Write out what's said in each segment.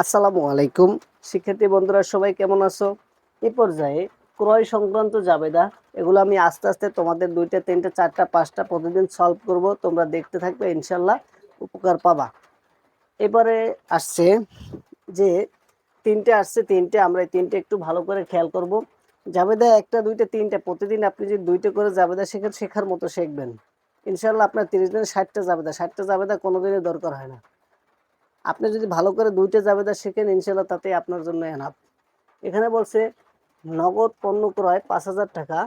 আসসালামু আলাইকুম শিক্ষার্থী বন্ধুরা, সবাই কেমন আছো? এই পর্যায়ে ক্রয় সংক্রান্ত জাবেদা এগুলো আমি আস্তে আস্তে তোমাদের 2টা 3টা 4টা 5টা প্রতিদিন সলভ করব। তোমরা দেখতে থাকবে, ইনশাল্লাহ উপকার পাবা। এবারে আসছে যে 3টে আসছে, 3টে আমরা এই 3টে একটু ভালো করে খেয়াল করব। জাবেদা 1টা 2টা 3টে প্রতিদিন আপনি যদি 2টে করে জাবেদা শেখেন, শেখার মতো শিখবেন ইনশাল্লাহ। আপনার 30 দিনে 60টা জাবেদা, 60টা জাবেদা কোনোদিনই দরকার হয় না। আপনি যদি ভালো করে 2টে জাবেদা শেখেন, ইনশাল্লাহ তাতেই আপনার জন্য এনাফ। এখানে বলছে নগদ পণ্য ক্রয় 5,000 টাকা,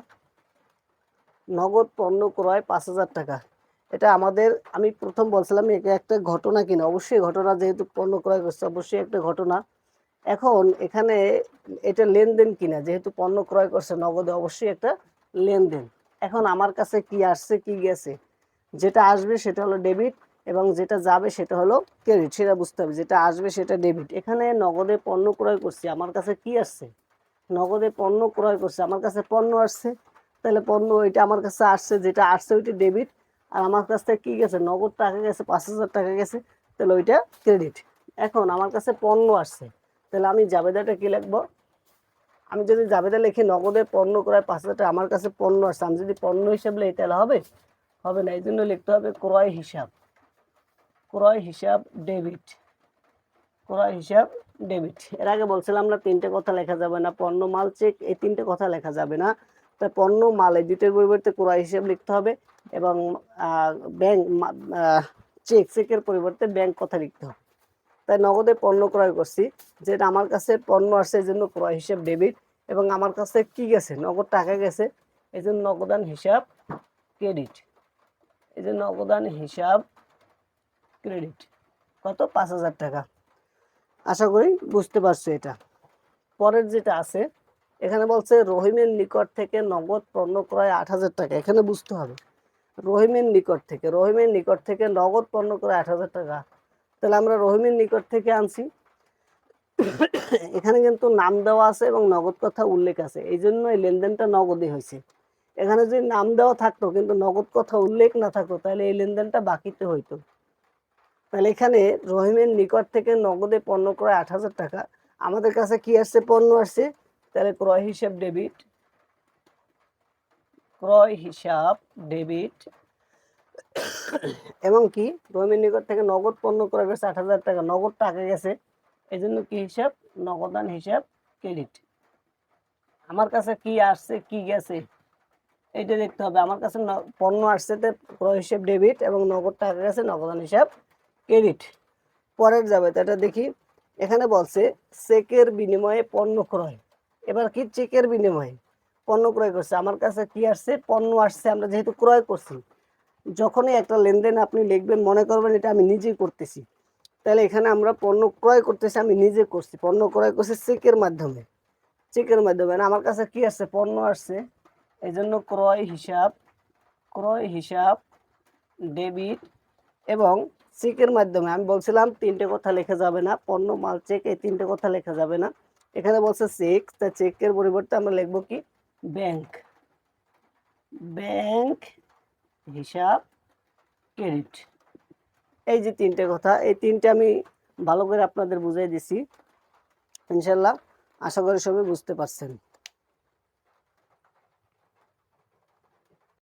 নগদ পণ্য ক্রয় 5,000 টাকা। এটা আমাদের, আমি প্রথম বলছিলাম এটা একটা ঘটনা কিনা, অবশ্যই ঘটনা, যেহেতু পণ্য ক্রয় করছে অবশ্যই একটা ঘটনা। এখন এখানে এটা লেনদেন কিনা, যেহেতু পণ্য ক্রয় করছে নগদে, অবশ্যই একটা লেনদেন। এখন আমার কাছে কি আসছে কি গেছে, যেটা আসবে সেটা হলো ডেবিট এবং যেটা যাবে সেটা হলো ক্রেডিট, সেটা বুঝতে হবে। যেটা আসবে সেটা ডেবিট। এখানে নগদে পণ্য ক্রয় করছি, আমার কাছে কি আসছে? নগদে পণ্য ক্রয় করছে, আমার কাছে পণ্য আসছে, তাহলে পণ্য ওইটা আমার কাছে আসছে, যেটা আসছে ওইটা ডেবিট। আর আমার কাছ থেকে কি গেছে? নগদ টাকা গেছে, 5,000 টাকা গেছে, তাহলে ওইটা ক্রেডিট। এখন আমার কাছে পণ্য আসছে, তাহলে আমি জাবেদাটা কি লিখবো? আমি যদি জাবেদা লিখি নগদে পণ্য ক্রয় 5,000 টাকা, আমার কাছে পণ্য আসছে, আমি যদি পণ্য হিসাব লিখি তাহলে হবে? হবে না। এই জন্য লিখতে হবে ক্রয় হিসাব, ক্রয় হিসাব ডেবিট, ক্রয় হিসাব ডেবিট। এর আগে বলছিলাম না 3টে কথা লেখা যাবে না, পণ্য মাল চেক, এই 3টে কথা লেখা যাবে না। তাই পণ্য মাল এই দুটোর পরিবর্তে ক্রয় হিসাব লিখতে হবে এবং ব্যাংক চেক, চেকের পরিবর্তে ব্যাংক কথা লিখতে হবে। তাই নগদে পণ্য ক্রয় করছি, যেটা আমার কাছে পণ্য আসছে এই জন্য ক্রয় হিসাব ডেবিট, এবং আমার কাছে কি গেছে? নগদ টাকা গেছে, এই জন্য নগদান হিসাব ক্রেডিট। এই যে নগদান হিসাব ক্রেডিট। কত? 5,000 টাকা। আশা করি বুঝতে পারছো এটা। পরের যেটা আছে, এখানে বলছে রহিমের নিকট থেকে নগদ পণ্য ক্রয় 8,000 টাকা। এখানে বুঝতে হবে রহিমের নিকট থেকে, রহিমের নিকট থেকে নগদ পণ্য ক্রয় 8,000 টাকা। তাহলে আমরা রহিমের নিকট থেকে আনছি, এখানে কিন্তু নাম দেওয়া আছে এবং নগদ কথা উল্লেখ আছে, এই জন্য এই লেনদেনটা নগদে হয়েছে। এখানে যদি নাম দেওয়া থাকতো কিন্তু নগদ কথা উল্লেখ না থাকতো, তাহলে এই লেনদেনটা বাকিতে হইতো। তাহলে এখানে রহিমের নিকট থেকে নগদে পণ্য ক্রয় 8,000 টাকা, আমাদের কাছে কি আসছে? পণ্য আসছে, তাহলে ক্রয় হিসাব ডেবিট, ক্রয় হিসাব ডেবিট। এবং কি, রহিমের নিকট থেকে নগদ পণ্য ক্রয় করছে 8,000 টাকা, নগদ টাকা গেছে, এই জন্য কি হিসাব? নগদান হিসাব ক্রেডিট। আমার কাছে কি আসছে কি গেছে এইটা দেখতে হবে। আমার কাছে পণ্য আসছে, ক্রয় হিসাব ডেবিট এবং নগদ টাকা গেছে, নগদান হিসাব ক্রেডিট। পরের যাবে এটা দেখি। এখানে বলছে চেকের বিনিময়ে পণ্য ক্রয়। এবার কি চেকের বিনিময়ে পণ্য ক্রয় করছে, আমার কাছে কি আসছে? পণ্য আসছে। আমরা যেহেতু ক্রয় করছি, যখনই একটা লেনদেন আপনি লিখবেন, মনে করবেন এটা আমি নিজেই করতেছি, তাহলে এখানে আমরা পণ্য ক্রয় করতেছি, আমি নিজে করছি, পণ্য ক্রয় করছি চেকের মাধ্যমে, চেকের মাধ্যমে। আমার কাছে কি আসছে? পণ্য আসছে, এই জন্য ক্রয় হিসাব, ক্রয় হিসাব ডেবিট এবং চেকের মাধ্যমে। আমি বলছিলাম 3টে কথা লেখা যাবে না, পণ্য মাল চেক, এই 3টে কথা লেখা যাবে না। এখানে বলছে চেক, তা চেকের পরিবর্তে আমরা লিখবো কি? ব্যাংক, ব্যাংক হিসাব ক্রেডিট। এই যে 3টে কথা, এই 3টে আমি ভালো করে আপনাদের বুঝিয়ে দিছি, ইনশাল্লাহ আশা করি সবাই বুঝতে পারছেন।